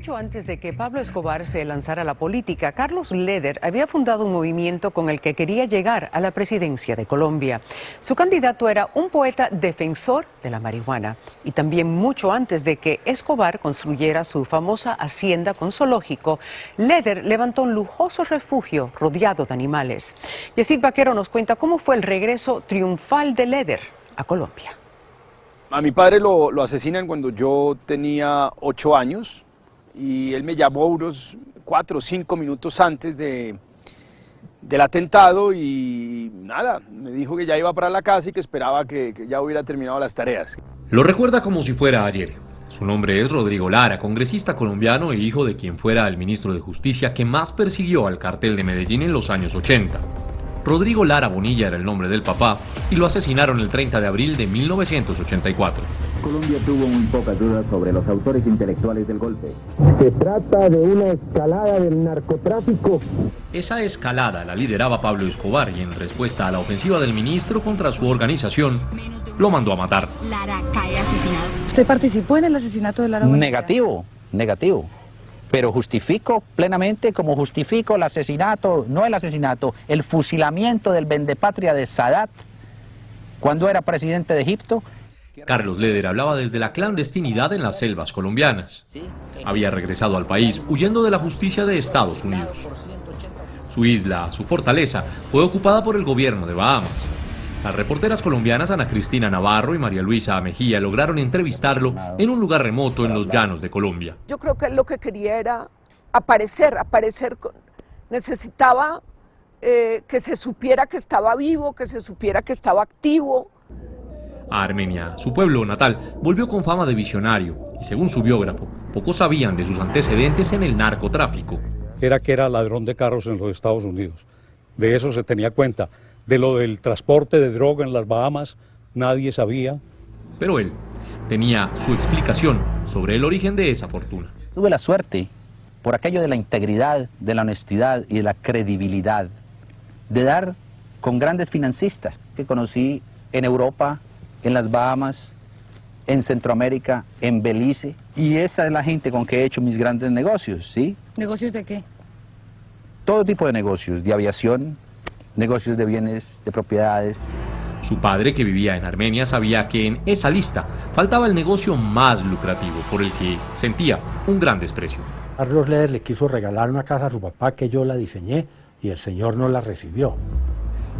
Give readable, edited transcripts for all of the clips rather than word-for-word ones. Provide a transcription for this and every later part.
Mucho antes de que Pablo Escobar se lanzara a la política, Carlos Leder había fundado un movimiento con el que quería llegar a la presidencia de Colombia. Su candidato era un poeta defensor de la marihuana. Y también mucho antes de que Escobar construyera su famosa hacienda con zoológico, Leder levantó un lujoso refugio rodeado de animales. Yesid Vaquero nos cuenta cómo fue el regreso triunfal de Leder a Colombia. A mi padre lo asesinan cuando yo tenía 8 años y él me llamó unos 4 o 5 minutos antes del atentado y nada, me dijo que ya iba para la casa y que esperaba que ya hubiera terminado las tareas. Lo recuerda como si fuera ayer. Su nombre es Rodrigo Lara, congresista colombiano e hijo de quien fuera el ministro de Justicia que más persiguió al cartel de Medellín en los años 80. Rodrigo Lara Bonilla era el nombre del papá y lo asesinaron el 30 de abril de 1984. Colombia tuvo muy pocas dudas sobre los autores intelectuales del golpe. Se trata de una escalada del narcotráfico. Esa escalada la lideraba Pablo Escobar y en respuesta a la ofensiva del ministro contra su organización, lo mandó a matar. Lara cae asesinado. ¿Usted participó en el asesinato de Lara Bonilla? Negativo. Pero justifico plenamente como justifico el asesinato, no el asesinato, el fusilamiento del vendepatria de Sadat cuando era presidente de Egipto. Carlos Leder hablaba desde la clandestinidad en las selvas colombianas. Había regresado al país huyendo de la justicia de Estados Unidos. Su isla, su fortaleza, fue ocupada por el gobierno de Bahamas. Las reporteras colombianas Ana Cristina Navarro y María Luisa Mejía lograron entrevistarlo en un lugar remoto en los llanos de Colombia. Yo creo que él lo que quería era aparecer. Necesitaba que se supiera que estaba vivo, que se supiera que estaba activo. A Armenia, su pueblo natal, volvió con fama de visionario y según su biógrafo, pocos sabían de sus antecedentes en el narcotráfico. Era que era ladrón de carros en los Estados Unidos. De eso se tenía cuenta. De lo del transporte de droga en las Bahamas, nadie sabía. Pero él tenía su explicación sobre el origen de esa fortuna. Tuve la suerte, por aquello de la integridad, de la honestidad y de la credibilidad, de dar con grandes financistas que conocí en Europa, en las Bahamas, en Centroamérica, en Belice. Y esa es la gente con que he hecho mis grandes negocios, ¿sí? ¿Negocios de qué? Todo tipo de negocios, de aviación, negocios de bienes, de propiedades. Su padre, que vivía en Armenia, sabía que en esa lista faltaba el negocio más lucrativo, por el que sentía un gran desprecio. Carlos Leder le quiso regalar una casa a su papá que yo la diseñé y el señor no la recibió.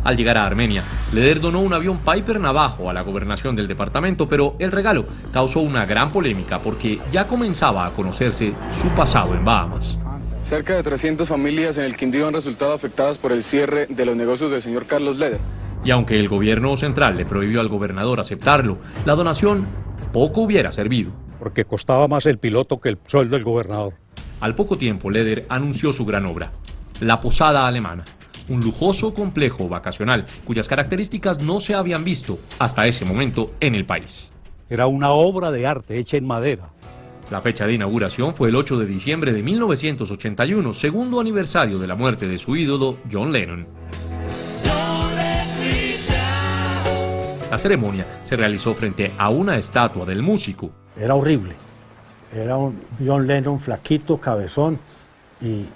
Al llegar a Armenia, Leder donó un avión Piper Navajo a la gobernación del departamento, pero el regalo causó una gran polémica porque ya comenzaba a conocerse su pasado en Bahamas. Cerca de 300 familias en el Quindío han resultado afectadas por el cierre de los negocios del señor Carlos Leder. Y aunque el gobierno central le prohibió al gobernador aceptarlo, la donación poco hubiera servido. Porque costaba más el piloto que el sueldo del gobernador. Al poco tiempo, Leder anunció su gran obra, la Posada Alemana, un lujoso complejo vacacional cuyas características no se habían visto hasta ese momento en el país. Era una obra de arte hecha en madera. La fecha de inauguración fue el 8 de diciembre de 1981, segundo aniversario de la muerte de su ídolo, John Lennon. La ceremonia se realizó frente a una estatua del músico. Era horrible. Era un John Lennon flaquito, cabezón y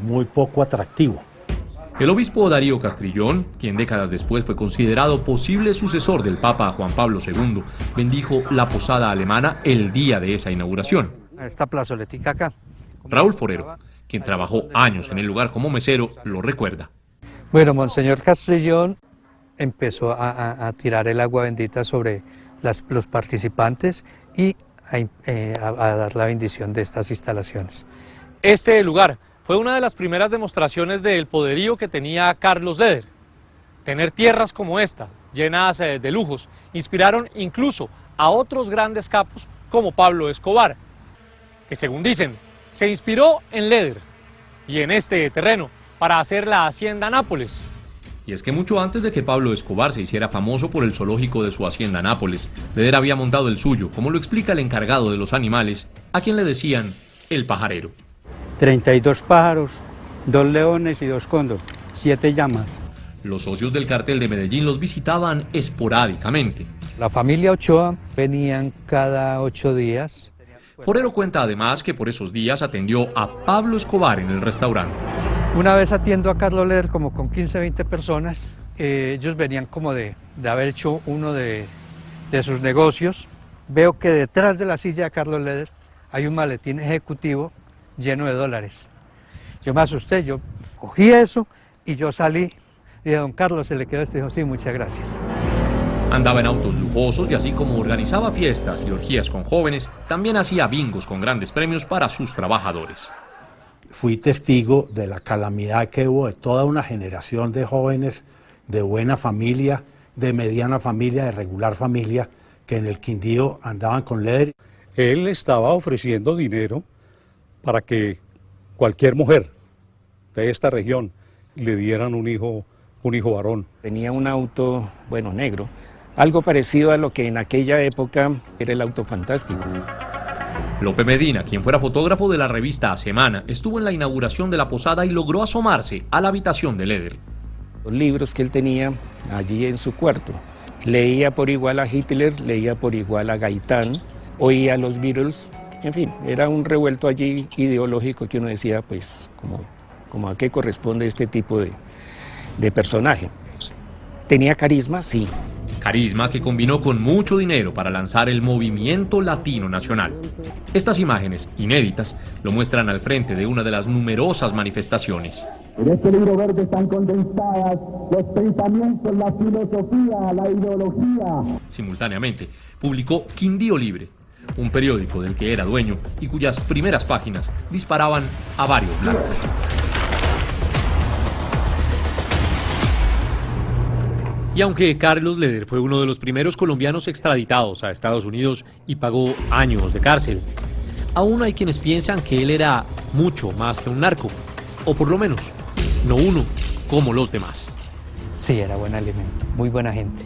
muy poco atractivo. El obispo Darío Castrillón, quien décadas después fue considerado posible sucesor del Papa Juan Pablo II, bendijo la Posada Alemana el día de esa inauguración. Esta plazoletica acá. Raúl Forero, quien trabajó años en el lugar como mesero, lo recuerda. Bueno, Monseñor Castrillón empezó a tirar el agua bendita sobre los participantes y a dar la bendición de estas instalaciones. Este lugar fue una de las primeras demostraciones del poderío que tenía Carlos Leder. Tener tierras como esta, llenas de lujos, inspiraron incluso a otros grandes capos como Pablo Escobar, que según dicen, se inspiró en Leder y en este terreno para hacer la hacienda Nápoles. Y es que mucho antes de que Pablo Escobar se hiciera famoso por el zoológico de su hacienda Nápoles, Leder había montado el suyo, como lo explica el encargado de los animales, a quien le decían el pajarero. 32 pájaros, 2 leones y 2 cóndores, 7 llamas. Los socios del cartel de Medellín los visitaban esporádicamente. La familia Ochoa venían cada 8 días. Forero cuenta además que por esos días atendió a Pablo Escobar en el restaurante. Una vez atiendo a Carlos Leder como con 15, 20 personas. Ellos venían como de haber hecho uno de sus negocios. Veo que detrás de la silla de Carlos Leder hay un maletín ejecutivo lleno de dólares. Yo me asusté, yo cogí eso y yo salí. Y a don Carlos se le quedó esto y dijo, sí, muchas gracias. Andaba en autos lujosos y así como organizaba fiestas y orgías con jóvenes, también hacía bingos con grandes premios para sus trabajadores. Fui testigo de la calamidad que hubo de toda una generación de jóvenes de buena familia, de mediana familia, de regular familia, que en el Quindío andaban con Leder. Él estaba ofreciendo dinero para que cualquier mujer de esta región le dieran un hijo varón. Tenía un auto, bueno, negro, algo parecido a lo que en aquella época era el auto fantástico. Lope Medina, quien fuera fotógrafo de la revista Semana, estuvo en la inauguración de la posada y logró asomarse a la habitación de Leder. Los libros que él tenía allí en su cuarto. Leía por igual a Hitler, leía por igual a Gaitán, oía a los Beatles, en fin, era un revuelto allí ideológico que uno decía, pues, como a qué corresponde este tipo de personaje. ¿Tenía carisma? Sí. Carisma que combinó con mucho dinero para lanzar el Movimiento Latino Nacional. Estas imágenes, inéditas, lo muestran al frente de una de las numerosas manifestaciones. En este libro verde están condensadas los pensamientos, la filosofía, la ideología. Simultáneamente, publicó Quindío Libre, un periódico del que era dueño y cuyas primeras páginas disparaban a varios blancos. Y aunque Carlos Leder fue uno de los primeros colombianos extraditados a Estados Unidos y pagó años de cárcel, aún hay quienes piensan que él era mucho más que un narco, o por lo menos, no uno como los demás. Sí, era buen alimento, muy buena gente.